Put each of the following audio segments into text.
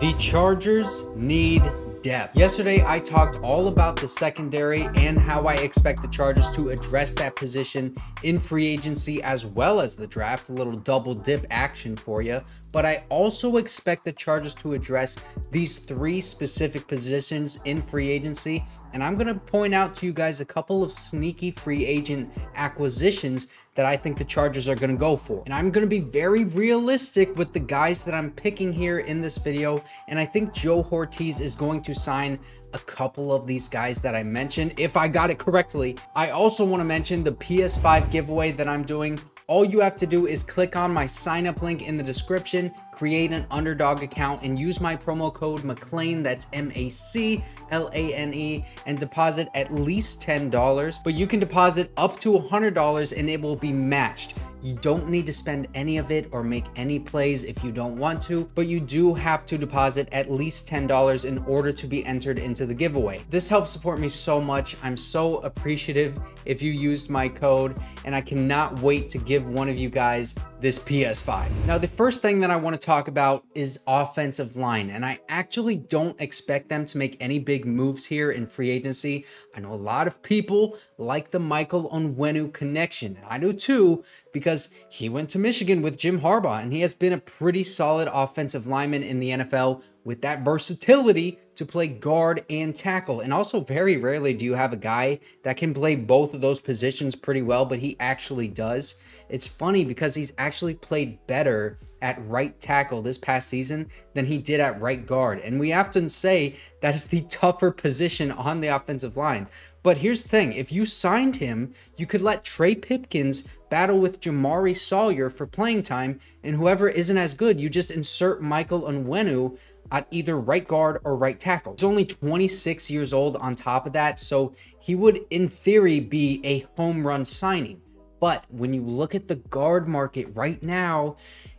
The Chargers need depth. Yesterday, I talked all about the secondary and how I expect the Chargers to address that position in free agency as well as the draft. A little double dip action for you. But I also expect the Chargers to address these three specific positions in free agency. And I'm going to point out to you guys a couple of sneaky free agent acquisitions that I think the Chargers are going to go for. And I'm going to be very realistic with the guys that I'm picking here in this video. And I think Joe Hortiz is going to sign a couple of these guys that I mentioned, if I got it correctly. I also want to mention the PS5 giveaway that I'm doing. All you have to do is click on my sign up link in the description, create an Underdog account, and use my promo code McLane, that's MACLANE, and deposit at least $10. But you can deposit up to $100 and it will be matched. You don't need to spend any of it or make any plays if you don't want to, but you do have to deposit at least $10 in order to be entered into the giveaway. This helps support me so much. I'm so appreciative if you used my code, and I cannot wait to give one of you guys this PS5. Now, the first thing that I want to talk about is offensive line, and I actually don't expect them to make any big moves here in free agency. I know a lot of people like the Michael Onwenu connection, and I do too, because he went to Michigan with Jim Harbaugh, and he has been a pretty solid offensive lineman in the NFL with that versatility to play guard and tackle. And also, very rarely do you have a guy that can play both of those positions pretty well, but he actually does. It's funny because he's actually played better at right tackle this past season than he did at right guard. And we often say that is the tougher position on the offensive line. But here's the thing, if you signed him, you could let Trey Pipkins battle with Jamari Sawyer for playing time, and whoever isn't as good, you just insert Michael Onwenu at either right guard or right tackle. He's only 26 years old on top of that, so he would, in theory, be a home run signing. But when you look at the guard market right now,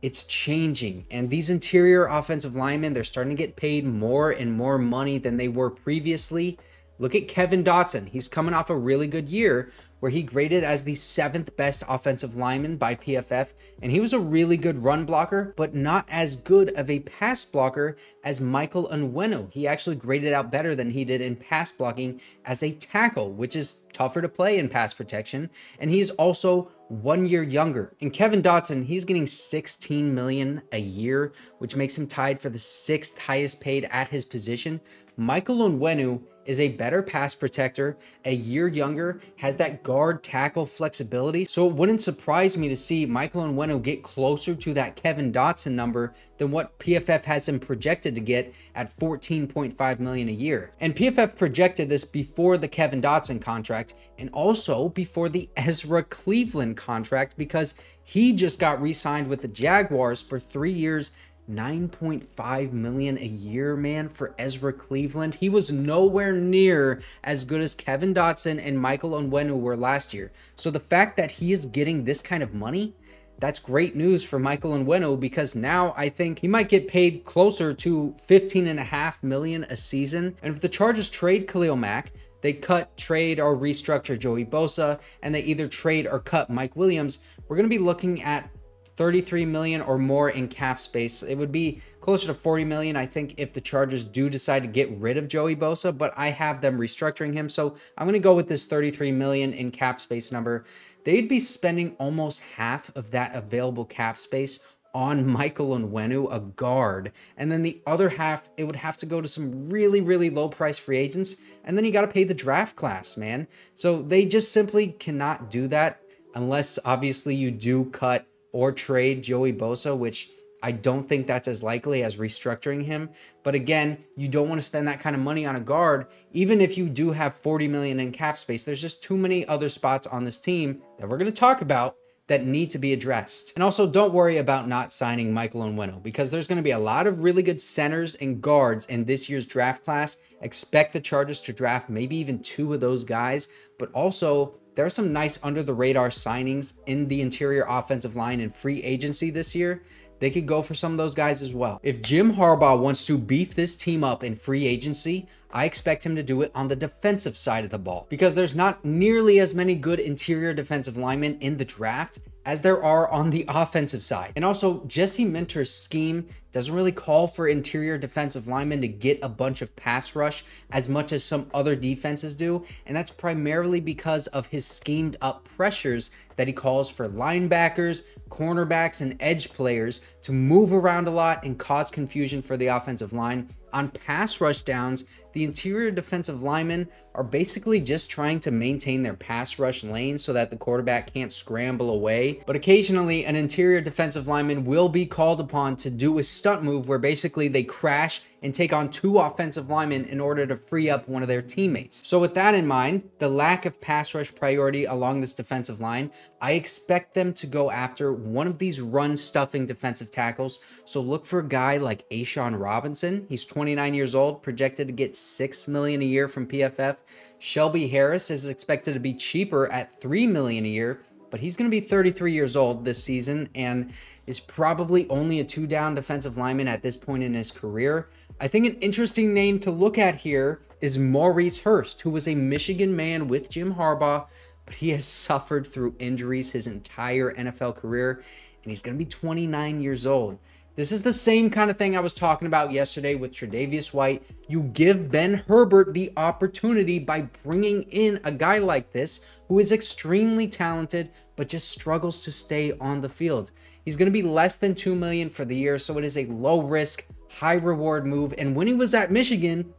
it's changing, and these interior offensive linemen, they're starting to get paid more and more money than they were previously. Look at Kevin Dotson. He's coming off a really good year where he graded as the 7th best offensive lineman by PFF, and he was a really good run blocker, but not as good of a pass blocker as Michael Onwenu. He actually graded out better than he did in pass blocking as a tackle, which is tougher to play in pass protection, and he is also 1 year younger. And Kevin Dotson, he's getting $16 million a year, which makes him tied for the 6th highest paid at his position. Michael Onwenu is a better pass protector, a year younger, has that guard tackle flexibility. So it wouldn't surprise me to see Michael Onwenu get closer to that Kevin Dotson number than what PFF has him projected to get at $14.5 million a year. And PFF projected this before the Kevin Dotson contract and also before the Ezra Cleveland contract, because he just got re-signed with the Jaguars for 3 years, $9.5 million a year, man, for Ezra Cleveland. He was nowhere near as good as Kevin Dotson and Michael Onwenu were last year. So the fact that he is getting this kind of money, that's great news for Michael Onwenu, because now I think he might get paid closer to $15.5 million a season. And if the Chargers trade Khalil Mack, they cut, trade, or restructure Joey Bosa, and they either trade or cut Mike Williams, we're going to be looking at $33 million or more in cap space. It would be closer to $40 million, I think, if the Chargers do decide to get rid of Joey Bosa, but I have them restructuring him, so I'm going to go with this $33 million in cap space number. They'd be spending almost half of that available cap space on Michael Onwenu, a guard, and then the other half, it would have to go to some really, really low price free agents, and then you got to pay the draft class, man. So they just simply cannot do that unless, obviously, you do cut or trade Joey Bosa, which I don't think that's as likely as restructuring him. But again, you don't want to spend that kind of money on a guard. Even if you do have $40 million in cap space, there's just too many other spots on this team that we're going to talk about that need to be addressed. And also, don't worry about not signing Michael Onwenu, because there's going to be a lot of really good centers and guards in this year's draft class. Expect the Chargers to draft maybe even 2 of those guys, but also there are some nice under-the-radar signings in the interior offensive line in free agency this year. They could go for some of those guys as well. If Jim Harbaugh wants to beef this team up in free agency, I expect him to do it on the defensive side of the ball, because there's not nearly as many good interior defensive linemen in the draft as there are on the offensive side. And also, Jesse Minter's scheme doesn't really call for interior defensive linemen to get a bunch of pass rush as much as some other defenses do, and that's primarily because of his schemed up pressures that he calls for linebackers, cornerbacks, and edge players to move around a lot and cause confusion for the offensive line. On pass rush downs, the interior defensive linemen are basically just trying to maintain their pass rush lane so that the quarterback can't scramble away. But occasionally, an interior defensive lineman will be called upon to do a stunt move where basically they crash and take on two offensive linemen in order to free up one of their teammates. So with that in mind, the lack of pass rush priority along this defensive line, I expect them to go after one of these run-stuffing defensive tackles. So look for a guy like A'Shawn Robinson. He's 29 years old, projected to get $6 million a year from PFF. Shelby Harris is expected to be cheaper at $3 million a year, but he's going to be 33 years old this season and is probably only a two-down defensive lineman at this point in his career. I think an interesting name to look at here is Maurice Hurst, who was a Michigan man with Jim Harbaugh, but he has suffered through injuries his entire NFL career, and he's going to be 29 years old. This is the same kind of thing I was talking about yesterday with Tre'Davious White. You give Ben Herbert the opportunity by bringing in a guy like this who is extremely talented but just struggles to stay on the field. He's going to be less than $2 million for the year, so it is a low risk, high reward move. And when he was at Michigan,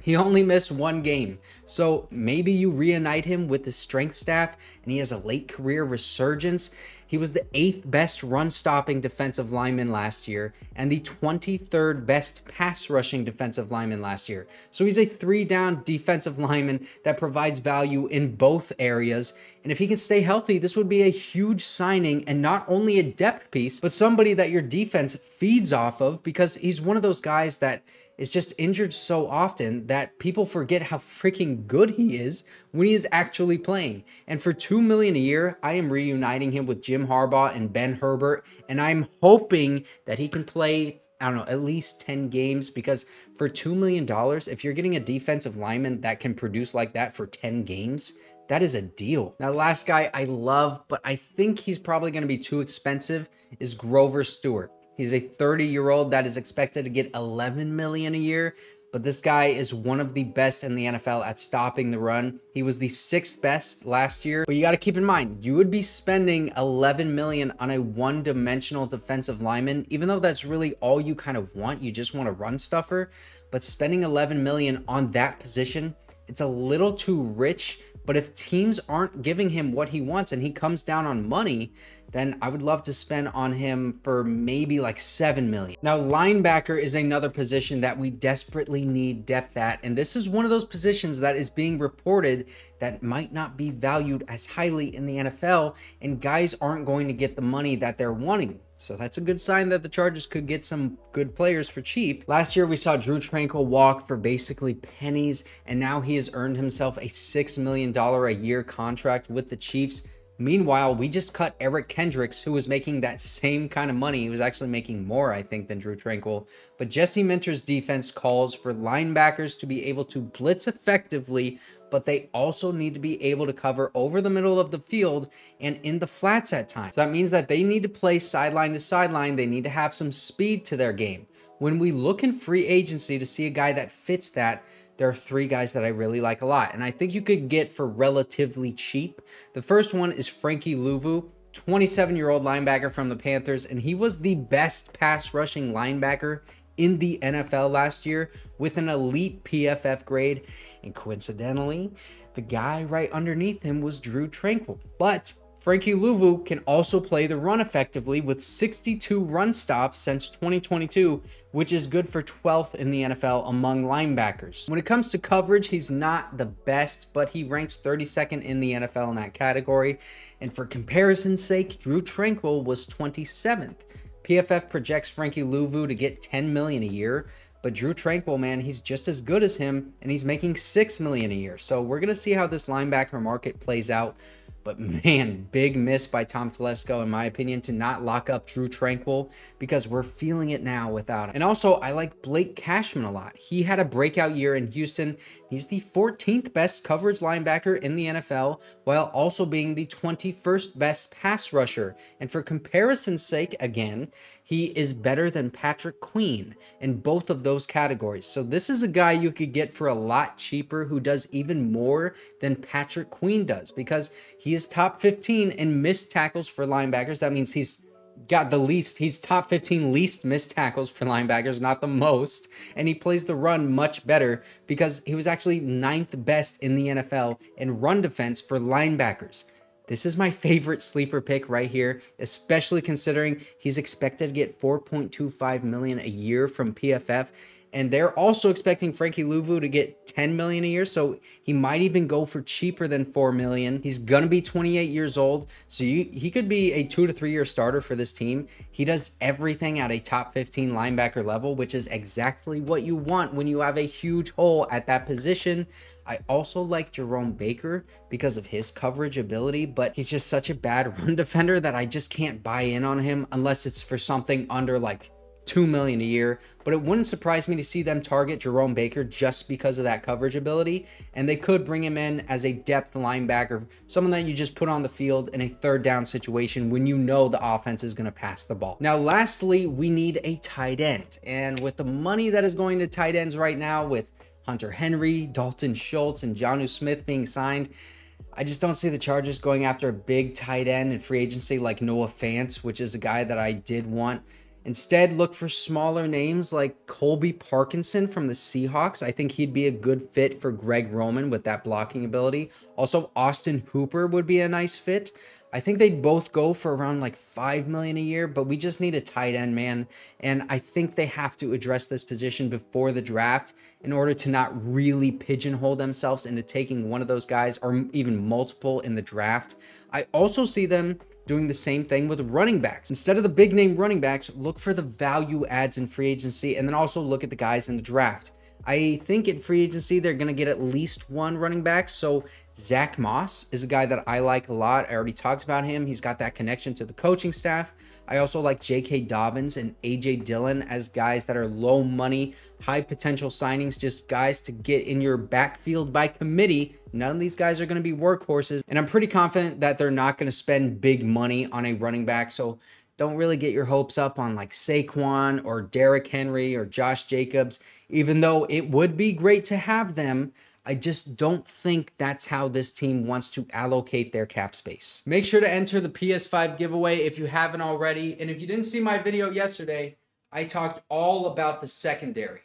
he only missed one game. So maybe you reunite him with the strength staff and he has a late career resurgence. He was the 8th best run-stopping defensive lineman last year and the 23rd best pass-rushing defensive lineman last year. So he's a 3-down defensive lineman that provides value in both areas. And if he can stay healthy, this would be a huge signing and not only a depth piece, but somebody that your defense feeds off of, because he's one of those guys that is just injured so often that people forget how freaking good he is when he is actually playing. And for $2 million a year, I am reuniting him with Jim Harbaugh and Ben Herbert, and I'm hoping that he can play, I don't know, at least 10 games, because for $2 million, if you're getting a defensive lineman that can produce like that for 10 games, that is a deal. Now, the last guy I love, but I think he's probably going to be too expensive, is Grover Stewart. He's a 30-year-old that is expected to get $11 million a year, but this guy is one of the best in the NFL at stopping the run. He was the 6th best last year, but you got to keep in mind, you would be spending $11 million on a one-dimensional defensive lineman, even though that's really all you kind of want. You just want a run stuffer, but spending $11 million on that position, it's a little too rich. But if teams aren't giving him what he wants and he comes down on money, then I would love to spend on him for maybe like $7 million. Now, linebacker is another position that we desperately need depth at. And this is one of those positions that is being reported that might not be valued as highly in the NFL, and guys aren't going to get the money that they're wanting. So that's a good sign that the Chargers could get some good players for cheap. Last year, we saw Drew Tranquill walk for basically pennies, and now he has earned himself a $6 million a year contract with the Chiefs. Meanwhile, we just cut Eric Kendricks, who was making that same kind of money. He was actually making more, I think, than Drew Tranquill. But Jesse Minter's defense calls for linebackers to be able to blitz effectively, but they also need to be able to cover over the middle of the field and in the flats at times. So that means that they need to play sideline to sideline. They need to have some speed to their game. When we look in free agency to see a guy that fits that, there are 3 guys that I really like a lot, and I think you could get for relatively cheap. The first one is Frankie Luvu, 27-year-old linebacker from the Panthers, and he was the best pass rushing linebacker in the NFL last year with an elite PFF grade. And coincidentally, the guy right underneath him was Drew Tranquill. But Frankie Luvu can also play the run effectively with 62 run stops since 2022, which is good for 12th in the NFL among linebackers. When it comes to coverage, he's not the best, but he ranks 32nd in the NFL in that category. And for comparison's sake, Drew Tranquill was 27th. PFF projects Frankie Luvu to get $10 million a year, but Drew Tranquill, man, he's just as good as him, and he's making $6 million a year. So we're going to see how this linebacker market plays out. But man, big miss by Tom Telesco, in my opinion, to not lock up Drew Tranquill, because we're feeling it now without him. And also, I like Blake Cashman a lot. He had a breakout year in Houston. He's the 14th best coverage linebacker in the NFL, while also being the 21st best pass rusher. And for comparison's sake, again, he is better than Patrick Queen in both of those categories. So this is a guy you could get for a lot cheaper who does even more than Patrick Queen does, because he is top 15 in missed tackles for linebackers. That means he's got the least, he's top 15 least missed tackles for linebackers, not the most. And he plays the run much better because he was actually 9th best in the NFL in run defense for linebackers. This is my favorite sleeper pick right here, especially considering he's expected to get $4.25 million a year from PFF. And they're also expecting Frankie Luvu to get $10 million a year, so he might even go for cheaper than $4 million. He's gonna be 28 years old, so he could be a 2 to 3 year starter for this team. He does everything at a top 15 linebacker level, which is exactly what you want when you have a huge hole at that position. I also like Jerome Baker because of his coverage ability, but he's just such a bad run defender that I just can't buy in on him unless it's for something under like $2 million a year. But it wouldn't surprise me to see them target Jerome Baker just because of that coverage ability, and they could bring him in as a depth linebacker, someone that you just put on the field in a third down situation when you know the offense is going to pass the ball. Now lastly, we need a tight end, and with the money that is going to tight ends right now, with Hunter Henry, Dalton Schultz, and Jonnu Smith being signed, I just don't see the Chargers going after a big tight end in free agency like Noah Fant, which is a guy that I did want. Instead, look for smaller names like Colby Parkinson from the Seahawks. I think he'd be a good fit for Greg Roman with that blocking ability. Also, Austin Hooper would be a nice fit. I think they'd both go for around like $5 million a year, but we just need a tight end, man. And I think they have to address this position before the draft in order to not really pigeonhole themselves into taking one of those guys or even multiple in the draft. I also see them doing the same thing with running backs. Instead of the big name running backs, look for the value adds in free agency, and then also look at the guys in the draft. I think in free agency, they're going to get at least one running back. So Zack Moss is a guy that I like a lot. I already talked about him. He's got that connection to the coaching staff. I also like J.K. Dobbins and A.J. Dillon as guys that are low money, high potential signings, just guys to get in your backfield by committee. None of these guys are going to be workhorses, and I'm pretty confident that they're not going to spend big money on a running back. So don't really get your hopes up on like Saquon or Derrick Henry or Josh Jacobs, even though it would be great to have them. I just don't think that's how this team wants to allocate their cap space. Make sure to enter the PS5 giveaway if you haven't already. And if you didn't see my video yesterday, I talked all about the secondary.